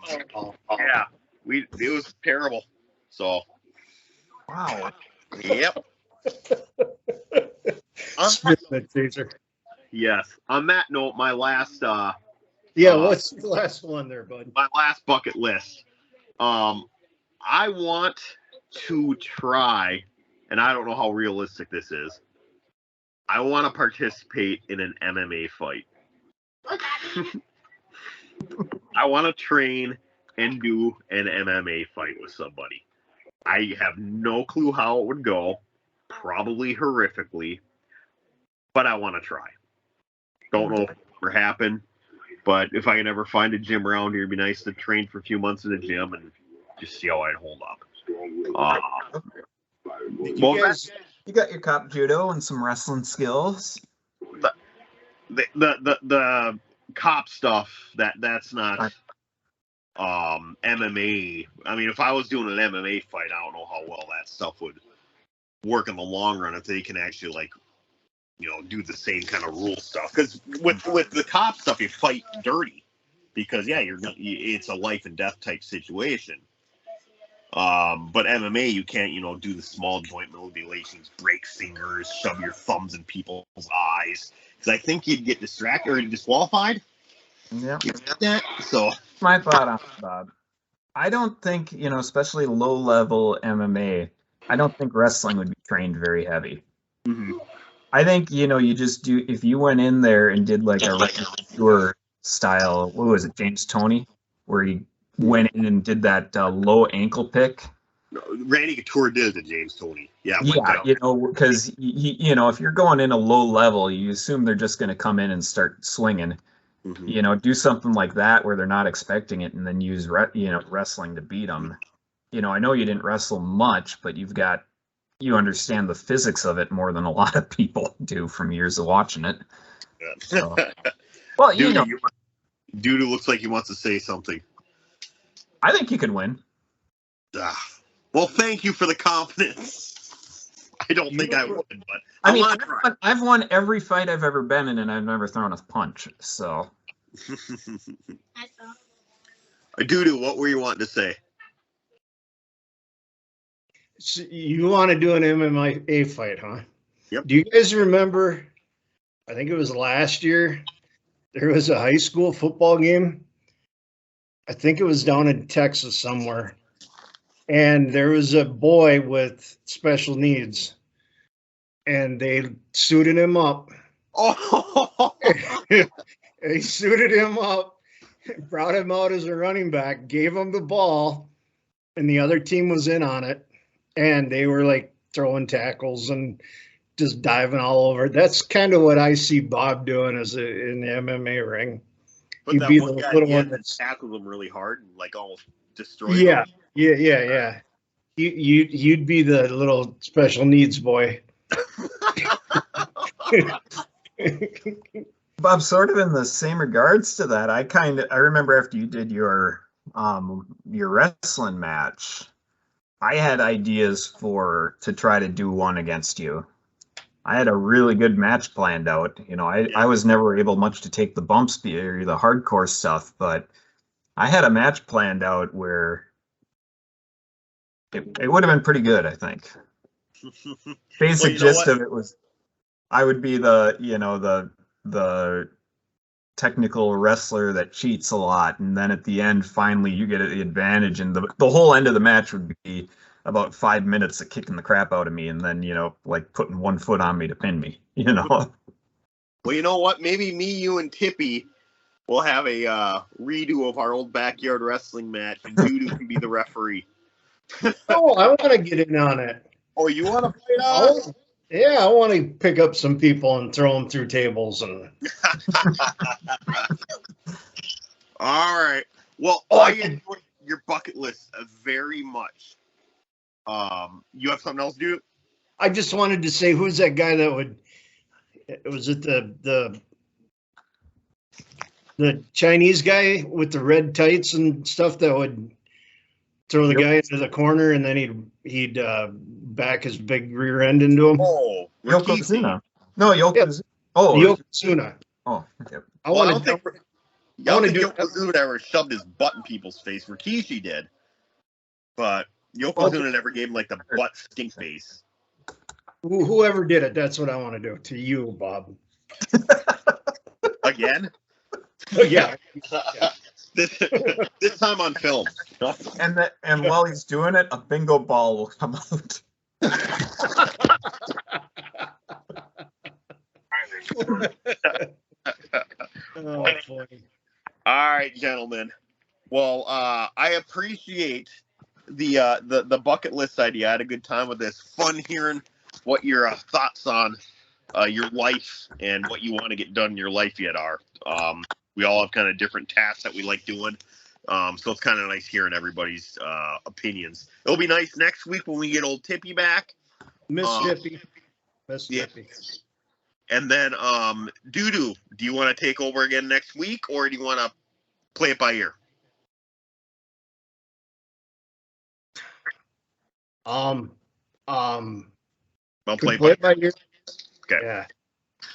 it was terrible. So, wow. Yep. Yes. On that note, my last what's the last one there, bud? My last bucket list. I want to try, and I don't know how realistic this is. I want to participate in an MMA fight. I want to train and do an MMA fight with somebody. I have no clue how it would go. Probably horrifically. But I want to try. Don't know if it will ever happen. But if I can ever find a gym around here, it'd be nice to train for a few months in a gym and just see how I'd hold up. You got your cop judo and some wrestling skills. The cop stuff that's not MMA. I mean, if I was doing an MMA fight, I don't know how well that stuff would work in the long run if they can actually do the same kind of rule stuff. Because with the cop stuff, you fight dirty because it's a life and death type situation. But MMA, you can't do the small joint manipulations, break fingers, shove your thumbs in people's eyes. Because I think you'd get distracted or disqualified. Yeah. That. So my thought on it, Bob. I don't think, especially low-level MMA, I don't think wrestling would be trained very heavy. Mm-hmm. I think, you just do, if you went in there and did a regular style, what was it, James Toney, where he went in and did that low ankle pick. Randy Couture did the James Toney. Yeah, because if you're going in a low level, you assume they're just going to come in and start swinging. Mm-hmm. Do something like that where they're not expecting it, and then use wrestling to beat them. I know you didn't wrestle much, but you understand the physics of it more than a lot of people do from years of watching it. Yeah. So, well, Dude looks like he wants to say something. I think you could win. Well, thank you for the confidence. I don't think I would, but I've won every fight I've ever been in, and I've never thrown a punch. So Doo-doo, what were you wanting to say? So you want to do an MMA fight, huh? Yep. Do you guys remember? I think it was last year. There was a high school football game. I think it was down in Texas somewhere. And there was a boy with special needs. And they suited him up. Oh, They suited him up, brought him out as a running back, gave him the ball, and the other team was in on it. And they were like throwing tackles and just diving all over. That's kind of what I see Bob doing in the MMA ring. but He'd that be one the guy little yeah, one that that's tackled him really hard and like almost destroyed yeah, him. yeah. You'd be the little special needs boy. Bob, sort of in the same regards to that, I remember after you did your wrestling match, I had ideas to try to do one against you. I had a really good match planned out. I was never able much to take the bumps or the hardcore stuff, but I had a match planned out where it would have been pretty good, I think. Basic gist of it was I would be the technical wrestler that cheats a lot, and then at the end, finally, you get the advantage, and the whole end of the match would be about 5 minutes of kicking the crap out of me, and then like putting one foot on me to pin me. Well, you know what? Maybe me, you, and Tippy will have a redo of our old backyard wrestling match, and Doo-doo can be the referee. Oh, I want to get in on it. Oh, you want to fight us? Yeah, I want to pick up some people and throw them through tables and. All right. Well, I enjoyed your bucket list very much. You have something else to do? I just wanted to say, who's that guy that would? Was it the Chinese guy with the red tights and stuff that would throw the guy into the corner and then he'd back his big rear end into him? Oh, Yokozuna. No, Yokozuna. Yep. Oh, Yokozuna. Oh, okay. I want to. I don't think Yokozuna ever shoved his butt in people's face. Rikishi did, but Yokozuna never gave him like the butt stink face. Whoever did it, that's what I want to do to you, Bob. Again? Yeah. This time on film. And while he's doing it, a bingo ball will come out. Oh, boy. All right, gentlemen. Well, I appreciate the bucket list idea. I had a good time with this. Fun hearing what your thoughts on your life and what you want to get done in your life yet are. We all have kind of different tasks that we like doing. So it's kind of nice hearing everybody's opinions. It'll be nice next week when we get old Tippy back. Miss Tippy. Yeah. And then, Doo-doo, do you want to take over again next week, or do you want to play it by ear? I'll play it by ear. Okay. Yeah.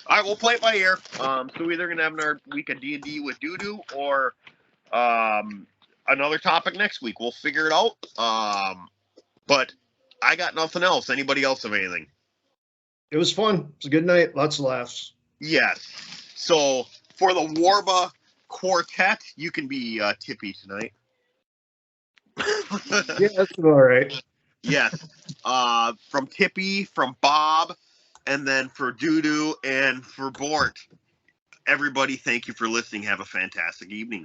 All right, we'll play it by ear. So we're either gonna have another week of D&D with Doo-doo, or another topic next week. We'll figure it out. But I got nothing else. Anybody else have anything? It was fun. It was a good night. Lots of laughs. Yes. So for the Warba Quartet, you can be Tippy tonight. Yeah, that's all right. Yes. From Tippy, from Bob, and then for Doo-doo and for Bort. Everybody, thank you for listening. Have a fantastic evening.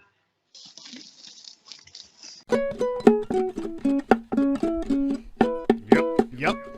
Yep.